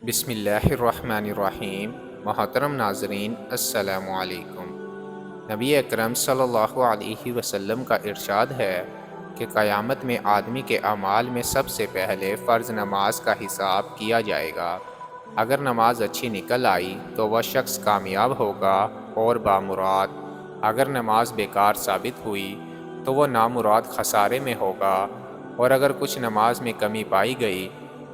بسم اللہ الرحمن الرحیم۔ محترم ناظرین، السلام علیکم۔ نبی اکرم صلی اللہ علیہ وسلم کا ارشاد ہے کہ قیامت میں آدمی کے اعمال میں سب سے پہلے فرض نماز کا حساب کیا جائے گا۔ اگر نماز اچھی نکل آئی تو وہ شخص کامیاب ہوگا اور بامراد۔ اگر نماز بیکار ثابت ہوئی تو وہ نامراد خسارے میں ہوگا، اور اگر کچھ نماز میں کمی پائی گئی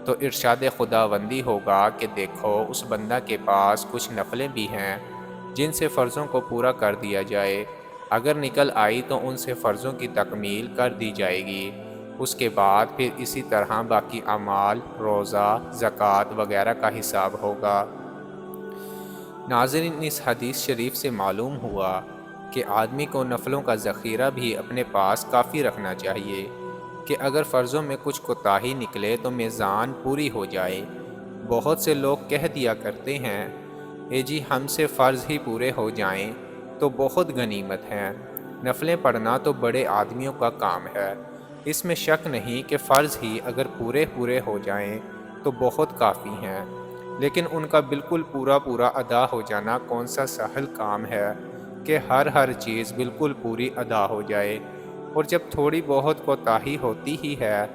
تو ارشاد خداوندی ہوگا کہ دیکھو اس بندہ کے پاس کچھ نفلیں بھی ہیں جن سے فرضوں کو پورا کر دیا جائے۔ اگر نکل آئی تو ان سے فرضوں کی تکمیل کر دی جائے گی۔ اس کے بعد پھر اسی طرح باقی اعمال، روزہ، زکوٰۃ وغیرہ کا حساب ہوگا۔ ناظرین، اس حدیث شریف سے معلوم ہوا کہ آدمی کو نفلوں کا ذخیرہ بھی اپنے پاس کافی رکھنا چاہیے کہ اگر فرضوں میں کچھ کوتاہی نکلے تو میزان پوری ہو جائے۔ بہت سے لوگ کہہ دیا کرتے ہیں، اے جی ہم سے فرض ہی پورے ہو جائیں تو بہت غنیمت ہے، نفلیں پڑھنا تو بڑے آدمیوں کا کام ہے۔ اس میں شک نہیں کہ فرض ہی اگر پورے ہو جائیں تو بہت کافی ہیں، لیکن ان کا بالکل پورا ادا ہو جانا کون سا سہل کام ہے کہ ہر چیز بالکل پوری ادا ہو جائے۔ اور جب تھوڑی بہت کوتاہی ہوتی ہی ہے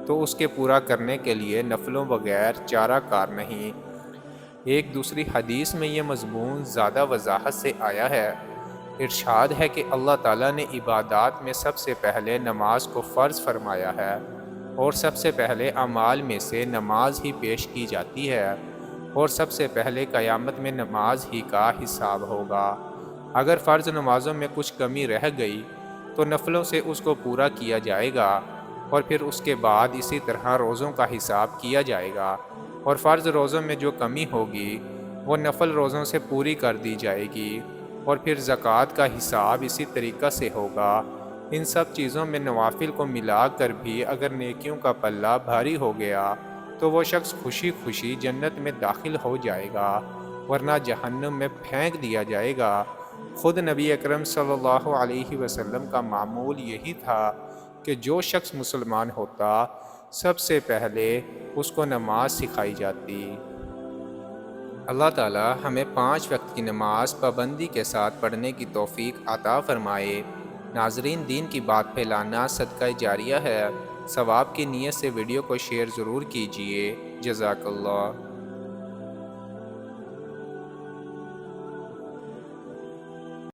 تو اس کے پورا کرنے کے لیے نفلوں بغیر چارہ کار نہیں۔ ایک دوسری حدیث میں یہ مضمون زیادہ وضاحت سے آیا ہے۔ ارشاد ہے کہ اللہ تعالیٰ نے عبادات میں سب سے پہلے نماز کو فرض فرمایا ہے، اور سب سے پہلے اعمال میں سے نماز ہی پیش کی جاتی ہے، اور سب سے پہلے قیامت میں نماز ہی کا حساب ہوگا۔ اگر فرض نمازوں میں کچھ کمی رہ گئی تو نفلوں سے اس کو پورا کیا جائے گا، اور پھر اس کے بعد اسی طرح روزوں کا حساب کیا جائے گا، اور فرض روزوں میں جو کمی ہوگی وہ نفل روزوں سے پوری کر دی جائے گی، اور پھر زکوٰۃ کا حساب اسی طریقہ سے ہوگا۔ ان سب چیزوں میں نوافل کو ملا کر بھی اگر نیکیوں کا پلہ بھاری ہو گیا تو وہ شخص خوشی خوشی جنت میں داخل ہو جائے گا، ورنہ جہنم میں پھینک دیا جائے گا۔ خود نبی اکرم صلی اللہ علیہ وسلم کا معمول یہی تھا کہ جو شخص مسلمان ہوتا سب سے پہلے اس کو نماز سکھائی جاتی۔ اللہ تعالی ہمیں 5 وقت کی نماز پابندی کے ساتھ پڑھنے کی توفیق عطا فرمائے۔ ناظرین، دین کی بات پھیلانا صدقہ جاریہ ہے۔ ثواب کی نیت سے ویڈیو کو شیئر ضرور کیجیے۔ جزاک اللہ۔